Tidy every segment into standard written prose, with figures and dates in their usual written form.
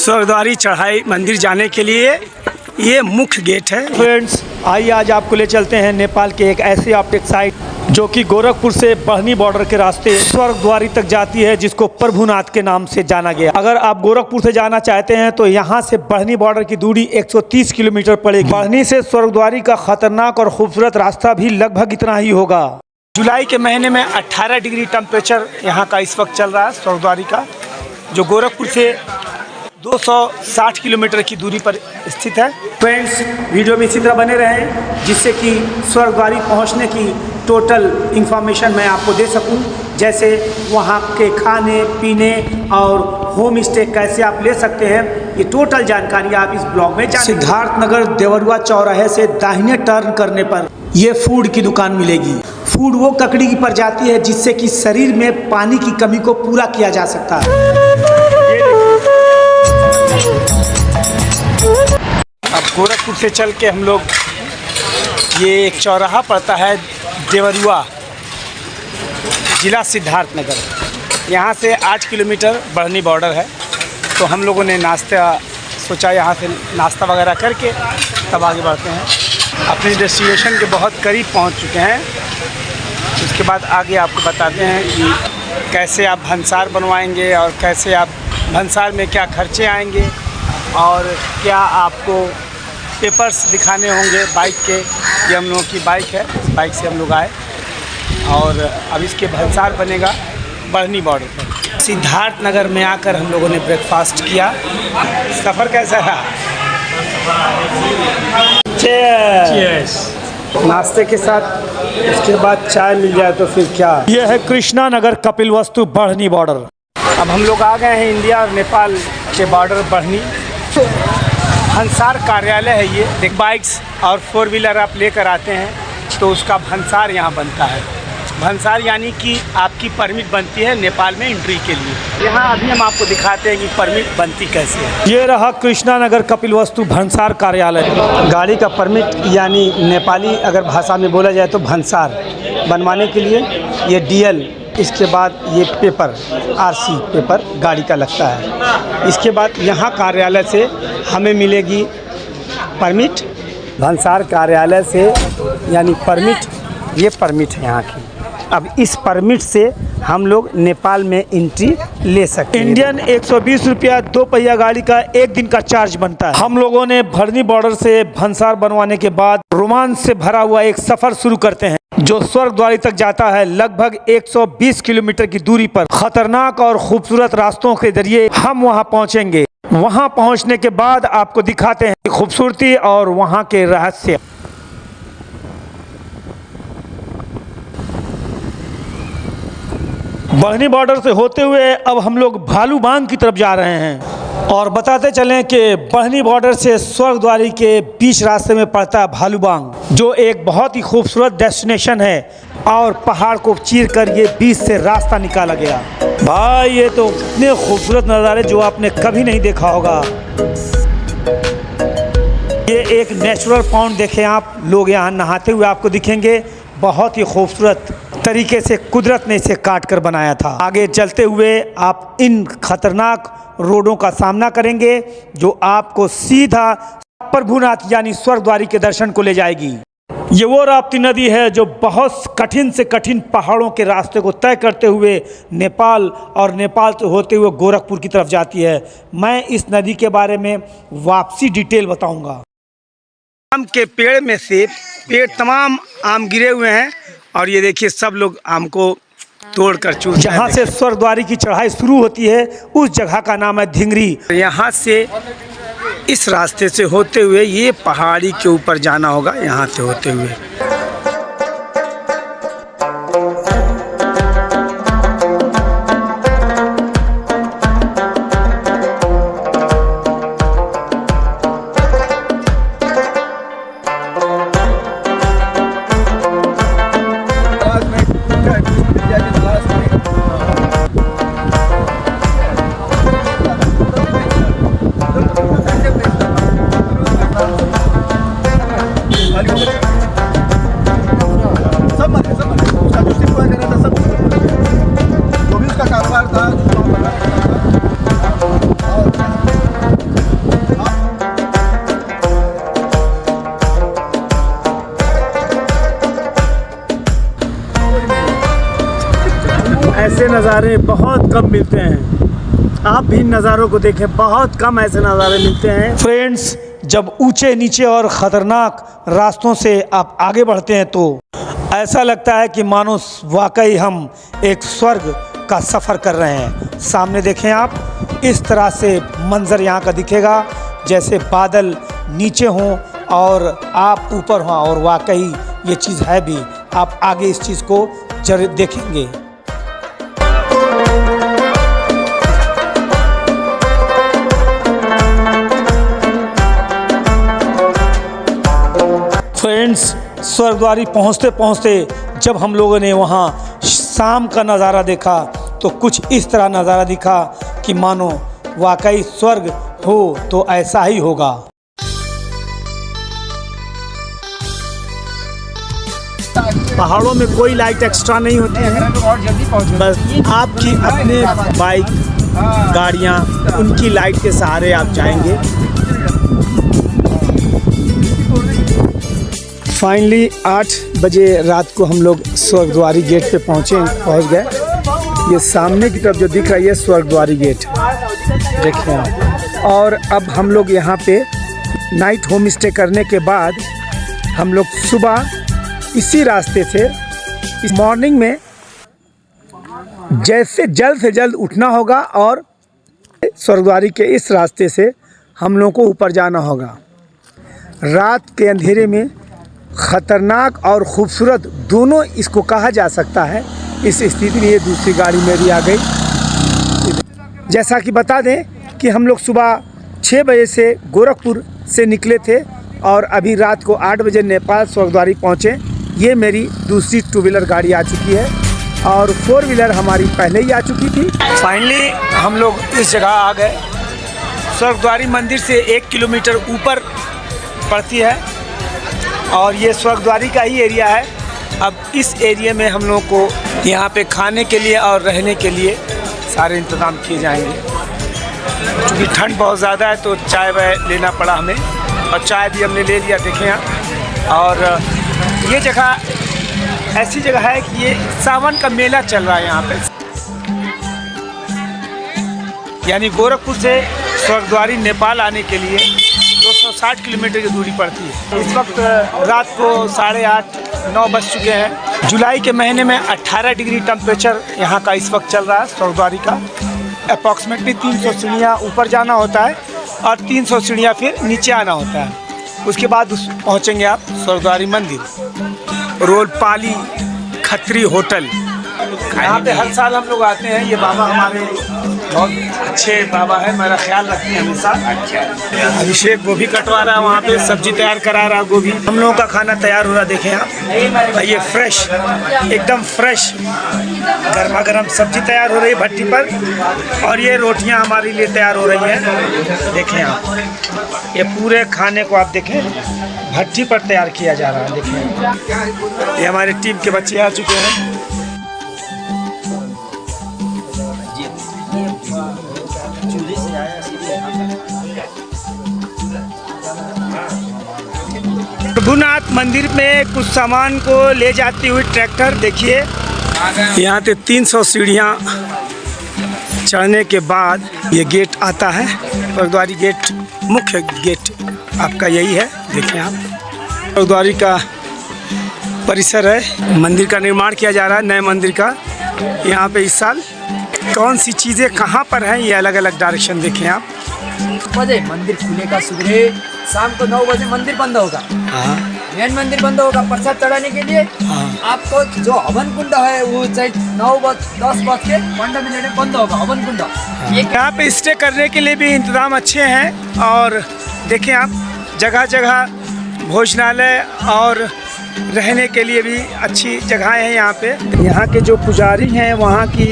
स्वर्गद्वारी चढ़ाई मंदिर जाने के लिए ये मुख्य गेट है। फ्रेंड्स, आइए आज आपको ले चलते हैं नेपाल के एक ऐसी ऑप्टिक साइट जो कि गोरखपुर से बढ़नी बॉर्डर के रास्ते स्वर्गद्वारी तक जाती है, जिसको प्रभुनाथ के नाम से जाना गया। अगर आप गोरखपुर से जाना चाहते हैं तो यहाँ से बढ़नी बॉर्डर की दूरी 130 किलोमीटर पड़ेगी। बढ़नी से स्वर्गद्वारी का खतरनाक और खूबसूरत रास्ता भी लगभग इतना ही होगा। जुलाई के महीने में 18 डिग्री टेम्परेचर यहाँ का इस वक्त चल रहा है स्वर्गद्वारी का, जो गोरखपुर से 260 किलोमीटर की दूरी पर स्थित है। फ्रेंड्स, वीडियो में इसी तरह बने रहें जिससे कि स्वर्गद्वारी पहुंचने की टोटल इंफॉर्मेशन मैं आपको दे सकूं, जैसे वहां के खाने पीने और होम स्टे कैसे आप ले सकते हैं, ये टोटल जानकारी आप इस ब्लॉग में जानेंगे। सिद्धार्थ नगर देवरुआ चौराहे से दाहिने टर्न करने पर ये फूड की दुकान मिलेगी। फूड वो ककड़ी की प्रजाति है जिससे कि शरीर में पानी की कमी को पूरा किया जा सकता है। अब गोरखपुर से चल के हम लोग, ये एक चौराहा पड़ता है देवरुआ, जिला सिद्धार्थ नगर, यहाँ से 8 किलोमीटर बढ़नी बॉर्डर है। तो हम लोगों ने सोचा यहाँ से नाश्ता वगैरह करके तब आगे बढ़ते हैं। अपने डेस्टिनेशन के बहुत करीब पहुँच चुके हैं। उसके बाद आगे आपको बताते हैं कि कैसे आप भंसार बनवाएंगे और कैसे आप भंसार में क्या खर्चे आएंगे और क्या आपको पेपर्स दिखाने होंगे बाइक के। ये हम लोगों की बाइक है, इस बाइक से हम लोग आए और अब इसके भंसार बनेगा बढ़नी बॉर्डर पर। सिद्धार्थ नगर में आकर हम लोगों ने ब्रेकफास्ट किया। सफ़र कैसा रहा? चीयर्स। नाश्ते के साथ उसके बाद चाय मिल जाए तो फिर क्या। यह है कृष्णा नगर कपिलवस्तु बढ़नी बॉर्डर। अब हम लोग आ गए हैं इंडिया और नेपाल के बॉर्डर बढ़नी। भंसार कार्यालय है ये। देख, बाइक्स और 4 व्हीलर आप लेकर आते हैं तो उसका भंसार यहाँ बनता है। भंसार यानी कि आपकी परमिट बनती है नेपाल में एंट्री के लिए। यहाँ अभी हम आपको दिखाते हैं कि परमिट बनती कैसे है। ये रहा कृष्णा नगर कपिलवस्तु भंसार कार्यालय। गाड़ी का परमिट यानी नेपाली अगर भाषा में बोला जाए तो भंसार बनवाने के लिए ये DL, इसके बाद ये पेपर RC पेपर गाड़ी का लगता है। इसके बाद यहाँ कार्यालय से हमें मिलेगी परमिट। भंसार कार्यालय से यानी परमिट, ये परमिट है यहाँ की। अब इस परमिट से हम लोग नेपाल में एंट्री ले सकते हैं। इंडियन 120 रुपया 2 पहिया गाड़ी का 1 दिन का चार्ज बनता है। हम लोगों ने बढ़नी बॉर्डर से भंसार बनवाने के बाद रोमांच से भरा हुआ एक सफर शुरू करते हैं जो स्वर्गद्वारी तक जाता है। लगभग 120 किलोमीटर की दूरी पर खतरनाक और खूबसूरत रास्तों के जरिए हम वहां पहुंचेंगे। वहां पहुंचने के बाद आपको दिखाते हैं खूबसूरती और वहां के रहस्य। बढ़नी बॉर्डर से होते हुए अब हम लोग भालूबांग की तरफ जा रहे हैं और बताते चलें कि बढ़नी बॉर्डर से स्वर्गद्वारी के बीच रास्ते में पड़ता है भालूबांग, जो एक बहुत ही खूबसूरत डेस्टिनेशन है और पहाड़ को चीरकर ये बीच से रास्ता निकाला गया। भाई, ये तो इतने खूबसूरत नज़ारे जो आपने कभी नहीं देखा होगा। ये एक नेचुरल पॉन्ड देखें आप, लोग यहाँ नहाते हुए आपको दिखेंगे। बहुत ही खूबसूरत तरीके से कुदरत ने इसे काट कर बनाया था। आगे चलते हुए आप इन खतरनाक रोडों का सामना करेंगे जो आपको सीधा प्रभुनाथ यानी स्वर्गद्वारी के दर्शन को ले जाएगी। ये वो राप्ती नदी है जो बहुत कठिन से कठिन पहाड़ों के रास्ते को तय करते हुए नेपाल और नेपाल से होते हुए गोरखपुर की तरफ जाती है। मैं इस नदी के बारे में वापसी डिटेल बताऊंगा। आम के पेड़ में से तमाम आम गिरे हुए हैं और ये देखिए सब लोग आम को तोड़कर चूस। जहाँ से स्वर्गद्वारी की चढ़ाई शुरू होती है उस जगह का नाम है धिंगरी। यहाँ से इस रास्ते से होते हुए ये पहाड़ी के ऊपर जाना होगा, यहाँ से होते हुए। नज़ारे बहुत कम मिलते हैं। आप भी इन नज़ारों को देखें, बहुत कम ऐसे नज़ारे मिलते हैं। फ्रेंड्स, जब ऊंचे नीचे और ख़तरनाक रास्तों से आप आगे बढ़ते हैं तो ऐसा लगता है कि मानो वाकई हम एक स्वर्ग का सफ़र कर रहे हैं। सामने देखें आप, इस तरह से मंज़र यहाँ का दिखेगा जैसे बादल नीचे हों और आप ऊपर हों, और वाकई ये चीज़ है भी। आप आगे इस चीज़ को जरूर देखेंगे। फ्रेंड्स, स्वर्गद्वारी पहुँचते पहुँचते जब हम लोगों ने वहाँ शाम का नज़ारा देखा तो कुछ इस तरह नज़ारा दिखा कि मानो वाकई स्वर्ग हो तो ऐसा ही होगा। पहाड़ों में कोई लाइट एक्स्ट्रा नहीं होती है, बस आपकी अपने बाइक गाड़ियाँ उनकी लाइट के सहारे आप जाएंगे। फाइनली 8 बजे रात को हम लोग स्वर्गद्वारी गेट पे पहुँच गए। ये सामने की तरफ जो दिख रही है स्वर्गद्वारी गेट देखिए आप। और अब हम लोग यहाँ पे नाइट होम स्टे करने के बाद हम लोग सुबह इसी रास्ते से इस मॉर्निंग में जैसे जल्द से जल्द उठना होगा और स्वर्गद्वारी के इस रास्ते से हम लोगों को ऊपर जाना होगा। रात के अंधेरे में ख़तरनाक और ख़ूबसूरत दोनों इसको कहा जा सकता है। इस स्थिति में ये दूसरी गाड़ी मेरी आ गई। जैसा कि बता दें कि हम लोग सुबह 6 बजे से गोरखपुर से निकले थे और अभी रात को 8 बजे नेपाल स्वर्गद्वारी पहुँचे। ये मेरी दूसरी 2 व्हीलर गाड़ी आ चुकी है और 4 व्हीलर हमारी पहले ही आ चुकी थी। फाइनली हम लोग इस जगह आ गए। स्वर्गद्वारी मंदिर से 1 किलोमीटर ऊपर पड़ती है और ये स्वर्गद्वारी का ही एरिया है। अब इस एरिया में हम लोगों को यहाँ पे खाने के लिए और रहने के लिए सारे इंतज़ाम किए जाएंगे। क्योंकि ठंड बहुत ज़्यादा है तो चाय वाय लेना पड़ा हमें और चाय भी हमने ले लिया। देखें यहाँ, और ये जगह ऐसी जगह है कि ये सावन का मेला चल रहा है यहाँ पे। यानी गोरखपुर से स्वर्गद्वारी नेपाल आने के लिए 260 किलोमीटर की दूरी पड़ती है। इस वक्त रात को 8:30-9 बज चुके हैं। जुलाई के महीने में 18 डिग्री टेम्परेचर यहाँ का इस वक्त चल रहा है स्वर्गद्वारी का। अप्रॉक्सीमेटली 300 सीढ़ियाँ ऊपर जाना होता है और 300 सीढ़ियाँ फिर नीचे आना होता है। उसके बाद पहुँचेंगे आप स्वर्गद्वारी मंदिर। रोलपाली खत्री होटल, यहाँ पे हर साल हम लोग आते हैं। ये बाबा हमारे बहुत अच्छे बाबा है, मेरा ख्याल रखते हैं हमेशा। अभिषेक गोभी कटवा रहा है वहाँ पे, सब्जी तैयार करा रहा है गोभी। हम लोगों का खाना तैयार हो रहा देखें आप। ये फ्रेश, एकदम फ्रेश गर्मा गर्म सब्जी तैयार हो रही है भट्टी पर और ये रोटियाँ हमारे लिए तैयार हो रही हैं। देखें आप, ये पूरे खाने को आप देखें भट्टी पर तैयार किया जा रहा है। देखें, ये हमारे टीम के बच्चे आ चुके हैं। रघुनाथ मंदिर में कुछ सामान को ले जाती हुई ट्रैक्टर देखिए। यहाँ पे 300 सीढ़ियाँ चढ़ने के बाद ये गेट आता है। स्वर्गद्वारी गेट, मुख्य गेट आपका यही है। देखें आप, स्वर्गद्वारी का परिसर है। मंदिर का निर्माण किया जा रहा है, नए मंदिर का। यहाँ पे इस साल कौन सी चीज़ें कहाँ पर हैं ये अलग अलग डायरेक्शन देखें आप। बजे मंदिर खुलेगा, सुबह शाम को 9 बजे मंदिर बंद होगा। मेन मंदिर बंद होगा प्रसाद चढ़ाने के लिए। आपको जो हवन कुंड है वो चाहे 10 बज के 15 मिनट में बंद होगा हवन कुंड। यहाँ पे स्टे करने के लिए भी इंतज़ाम अच्छे हैं और देखें आप जगह जगह भोजनालय और रहने के लिए भी अच्छी जगहें हैं यहाँ पे। यहाँ के जो पुजारी हैं वहाँ की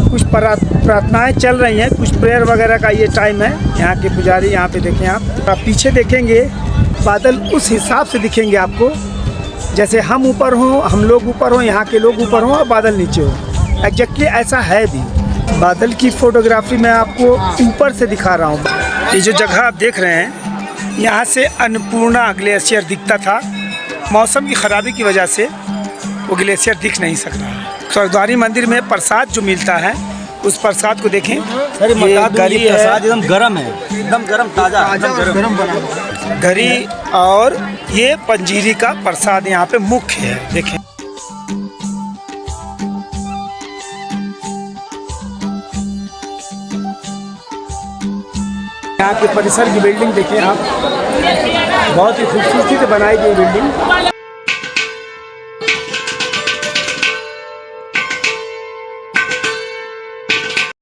कुछ प्रार्थनाएं चल रही हैं, कुछ प्रेयर वगैरह का ये टाइम है। यहाँ के पुजारी यहाँ पे देखें आप पीछे देखेंगे बादल उस हिसाब से दिखेंगे आपको जैसे हम ऊपर हों, हम लोग ऊपर हों, यहाँ के लोग ऊपर हों और बादल नीचे हो। एग्जैक्टली ऐसा है भी। बादल की फोटोग्राफी मैं आपको ऊपर से दिखा रहा हूँ। ये जो जगह आप देख रहे हैं यहाँ से अन्नपूर्णा ग्लेशियर दिखता था। मौसम की ख़राबी की वजह से वो ग्लेशियर दिख नहीं सक रहा है। सरदारी मंदिर में प्रसाद जो मिलता है उस प्रसाद को देखें। अरे ये गरी है, प्रसाद एकदम गरम है, एकदम गरम ताजा गरम बना। गरी और ये पंजीरी का प्रसाद यहाँ पे मुख्य है। देखें यहाँ के परिसर की बिल्डिंग देखें आप, बहुत ही खूबसूरती से बनाई गई बिल्डिंग।